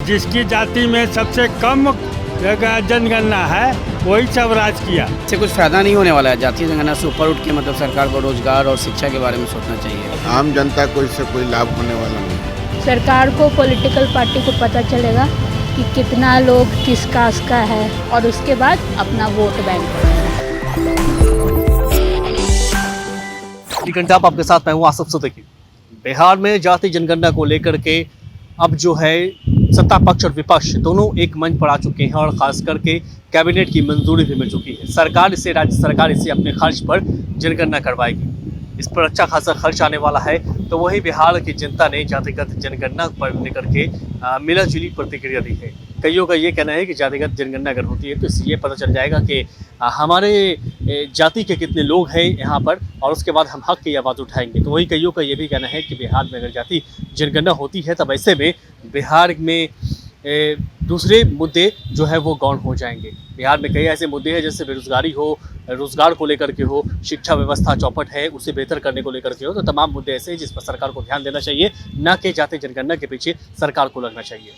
जिसकी जाति में सबसे कम जनगणना है वही सब राज किया। इससे कुछ फायदा नहीं होने वाला है। जातीय जनगणना से ऊपर उठ के मतलब सरकार को रोजगार और शिक्षा के बारे में सोचना चाहिए। आम जनता को इससे कोई लाभ होने वाला नहीं। सरकार को पॉलिटिकल पार्टी को पता चलेगा कि कितना लोग किस कास्ट का है और उसके बाद अपना वोट बैंक। आप आपके साथ मैं हूँ आसिफ सिद्दीकी। बिहार में जाति जनगणना को लेकर के अब जो है सत्ता पक्ष और विपक्ष दोनों एक मंच पर आ चुके हैं और खास करके कैबिनेट की मंजूरी भी मिल चुकी है। राज्य सरकार इसे अपने खर्च पर जनगणना करवाएगी। इस पर अच्छा खासा खर्च आने वाला है। तो वही बिहार की जनता ने जातिगत जनगणना पर लेकर के मिला जुली प्रतिक्रिया दी है। कईयों का ये कहना है कि जातिगत जनगणना अगर होती है तो इससे ये पता चल जाएगा कि हमारे जाति के कितने लोग हैं यहाँ पर, और उसके बाद हम हक की आवाज़ उठाएंगे। तो वही कईयों का ये भी कहना है कि बिहार में अगर जाति जनगणना होती है तब ऐसे में बिहार में दूसरे मुद्दे जो है वो गौण हो जाएंगे। बिहार में कई ऐसे मुद्दे हैं जैसे बेरोजगारी हो, रोजगार को लेकर के हो, शिक्षा व्यवस्था चौपट है उसे बेहतर करने को लेकर के हो। तो तमाम मुद्दे ऐसे हैं जिस पर सरकार को ध्यान देना चाहिए, ना कि जाति जनगणना के पीछे सरकार को लगना चाहिए।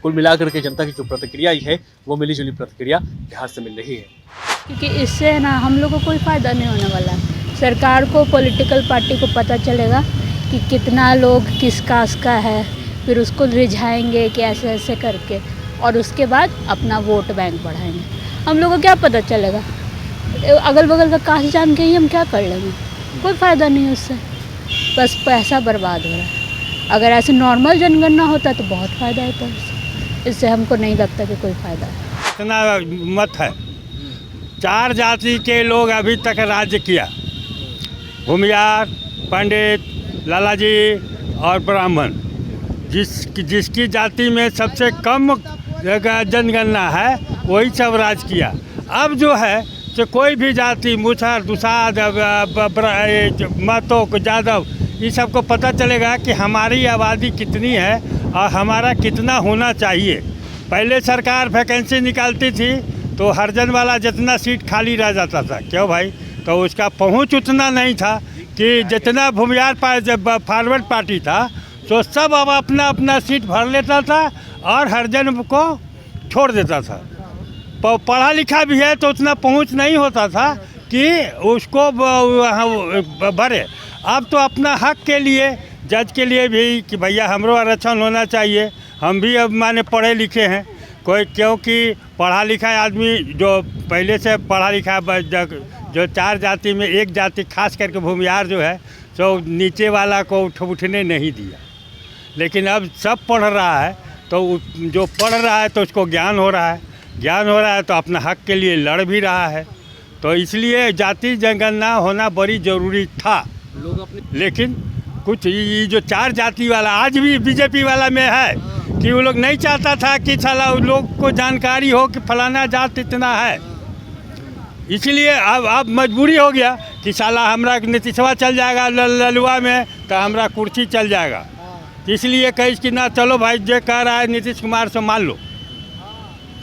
कुल मिलाकर के जनता की जो प्रतिक्रिया है वो मिली जुली प्रतिक्रिया बिहार से मिल रही है। क्योंकि इससे ना हम लोग को कोई फ़ायदा नहीं होने वाला है। सरकार को पॉलिटिकल पार्टी को पता चलेगा कि कितना लोग किस कास्ट का है, फिर उसको रिझाएंगे कि ऐसे ऐसे करके, और उसके बाद अपना वोट बैंक बढ़ाएंगे। हम लोग को क्या पता चलेगा? अगल बगल का कास्ट जान के ही हम क्या कर लेंगे? कोई फ़ायदा नहीं है उससे, बस पैसा बर्बाद हो रहा है। अगर ऐसे नॉर्मल जनगणना होता तो बहुत फ़ायदा होता है। इससे हमको नहीं लगता कि कोई फ़ायदा है। इतना मत है, 4 जाति के लोग अभी तक राज्य किया, भूमियार, पंडित, लालाजी और ब्राह्मण। जिसकी जाति में सबसे कम जनगणना है वही सब राज किया। अब जो है तो कोई भी जाति, मुसहर, दुसाध, महतो, यादव, ये सबको पता चलेगा कि हमारी आबादी कितनी है और हमारा कितना होना चाहिए। पहले सरकार वैकेंसी निकालती थी तो हरजन वाला जितना सीट खाली रह जाता था, क्यों भाई? तो उसका पहुंच उतना नहीं था कि जितना भूमियार फॉरवर्ड पार्टी था तो सब अब अपना अपना सीट भर लेता था और हरजन को छोड़ देता था। पढ़ा लिखा भी है तो उतना पहुंच नहीं होता था कि उसको भरे। अब तो अपना हक के लिए, जज के लिए भी कि भैया हमरो आरक्षण होना चाहिए। हम भी अब माने पढ़े लिखे हैं कोई, क्योंकि पढ़ा लिखा आदमी जो पहले से पढ़ा लिखा, जो 4 जाति में एक जाति खास करके भूमियार जो है तो नीचे वाला को उठने नहीं दिया। लेकिन अब सब पढ़ रहा है तो जो पढ़ रहा है तो उसको ज्ञान हो रहा है तो अपना हक के लिए लड़ भी रहा है। तो इसलिए जाति जनगणना होना बड़ी ज़रूरी था। लेकिन कुछ ये जो 4 जाति वाला आज भी बीजेपी वाला में है कि वो लोग नहीं चाहता था कि साला उन लोग को जानकारी हो कि फलाना जात इतना है। इसलिए अब मजबूरी हो गया कि साला हमरा नीतीशवा चल जाएगा ललुआ में तो हमरा कुर्सी चल जाएगा। इसलिए कही कि ना चलो भाई जो कह रहा है नीतीश कुमार से मान लो,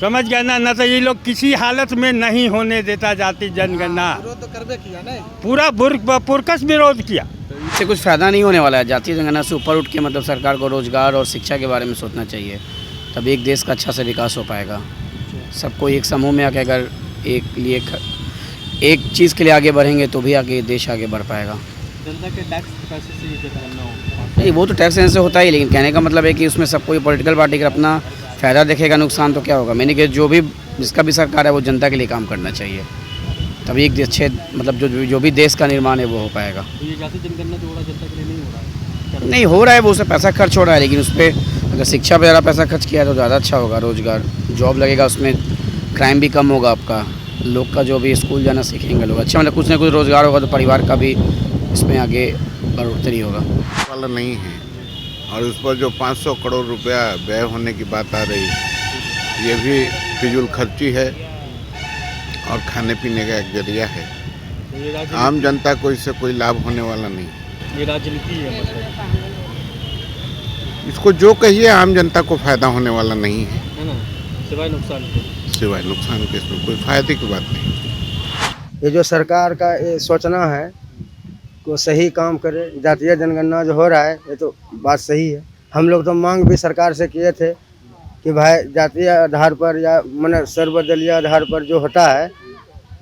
समझ गया ना तो ये लोग किसी हालत में नहीं होने देता जाति जनगणना। विरोध तो करबे किया ना, पूरा पुरकस विरोध किया। इससे कुछ फ़ायदा नहीं होने वाला है। जातीय जनगणना से ऊपर उठ के मतलब सरकार को रोजगार और शिक्षा के बारे में सोचना चाहिए, तब एक देश का अच्छा से विकास हो पाएगा। सबको एक समूह में आके अगर एक चीज़ के लिए आगे बढ़ेंगे तो भी आगे देश आगे बढ़ पाएगा। जनता के टैक्स के पैसे से ये जनगणना हो? नहीं, वो तो टैक्स से होता ही, लेकिन कहने का मतलब है कि उसमें सब कोई पॉलिटिकल पार्टी का अपना फ़ायदा देखेगा, नुकसान तो क्या होगा। मैंने कहा जो भी जिसका भी सरकार है वो जनता के लिए काम करना चाहिए, तभी एक अच्छे मतलब जो भी देश का निर्माण है वो हो पाएगा। तो ये जाति जनगणना जो हो रहा है जनता के लिए नहीं हो रहा है? नहीं हो रहा है, वो उसमें पैसा खर्च हो रहा है, लेकिन उस पर अगर शिक्षा पर ज़्यादा पैसा खर्च किया तो ज़्यादा अच्छा होगा। रोज़गार, जॉब लगेगा, उसमें क्राइम भी कम होगा, आपका लोग का जो भी स्कूल जाना सीखेंगे लोग, अच्छा मतलब कुछ ना कुछ रोज़गार होगा तो परिवार का भी इसमें आगे बढ़ोतरी होगा। वाला नहीं है, और उस पर जो 500 करोड़ रुपया व्यय होने की बात आ रही है, ये भी फिजूल खर्ची है और खाने पीने का एक जरिया है। आम जनता को इससे कोई लाभ होने वाला नहीं। ये राजनीति है मतलब, इसको जो कहिए आम जनता को फ़ायदा होने वाला नहीं है ना, सिवाय नुकसान के। इसमें कोई फ़ायदे की बात नहीं। ये जो सरकार का ये सोचना है को सही काम करे। जातीय जनगणना जो हो रहा है ये तो बात सही है। हम लोग तो मांग भी सरकार से किए थे कि भाई जातीय आधार पर या मने सर्वदलीय आधार पर जो होता है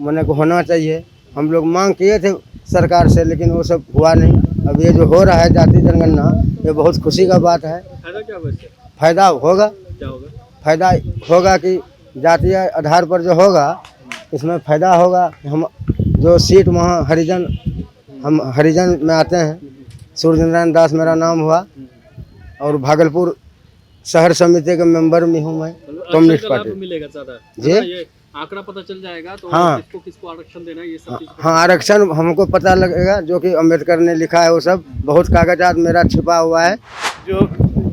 मने को होना चाहिए। हम लोग मांग किए थे सरकार से, लेकिन वो सब हुआ नहीं। अब ये जो हो रहा है जाति जनगणना, ये बहुत खुशी का बात है। फायदा क्या होगा इससे? फायदा होगा, क्या होगा? फायदा होगा कि जातीय आधार पर जो होगा इसमें फ़ायदा होगा। हम जो सीट वहाँ हरिजन, हम हरिजन में आते हैं, सूर्य नारायण दास मेरा नाम हुआ और भागलपुर शहर समिति के मेंबर में हूँ मैं कम्युनिस्ट आरक्षण का लाभ पार्टी। मिलेगा ज्यादा जी। है ना? ये आंकड़ा पता चल जाएगा तो हाँ। किसको किसको आरक्षण देना है ये सब चीज हाँ, आरक्षण हमको पता लगेगा, जो कि अम्बेडकर ने लिखा है वो सब। बहुत कागजात मेरा छिपा हुआ है। जो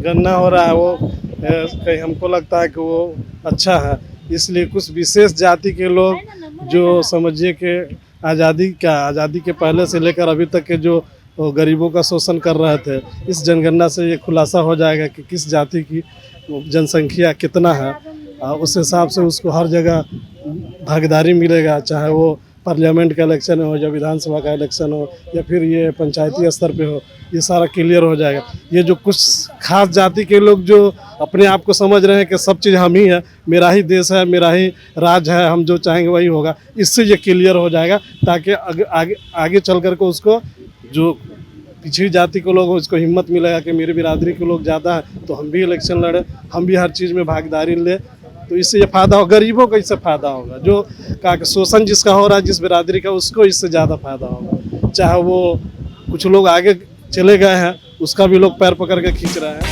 गणना हो रहा है वो कहीं हमको लगता है कि वो अच्छा है, इसलिए कुछ विशेष जाति के लोग जो समझिए कि आज़ादी के पहले से लेकर अभी तक के जो गरीबों का शोषण कर रहे थे, इस जनगणना से ये खुलासा हो जाएगा कि किस जाति की जनसंख्या कितना है। उस हिसाब से उसको हर जगह भागीदारी मिलेगा, चाहे वो पार्लियामेंट का इलेक्शन हो या विधानसभा का इलेक्शन हो या फिर ये पंचायती स्तर पे हो, ये सारा क्लियर हो जाएगा। ये जो कुछ खास जाति के लोग जो अपने आप को समझ रहे हैं कि सब चीज़ हम ही है, मेरा ही देश है, मेरा ही राज है, हम जो चाहेंगे वही होगा, इससे ये क्लियर हो जाएगा, ताकि आगे चल कर के उसको जो पिछड़ी जाति के लोग हो उसको हिम्मत मिलेगा कि मेरी बिरादरी के लोग ज़्यादा हैं तो हम भी इलेक्शन लड़ें, हम भी हर चीज़ में भागीदारी लें। तो इससे ये फ़ायदा होगा, गरीबों को इससे फ़ायदा होगा। जो का शोषण जिसका हो रहा है जिस बिरादरी का, उसको इससे ज़्यादा फ़ायदा होगा। चाहे वो कुछ लोग आगे चले गए हैं, उसका भी लोग पैर पकड़ के खींच रहे हैं।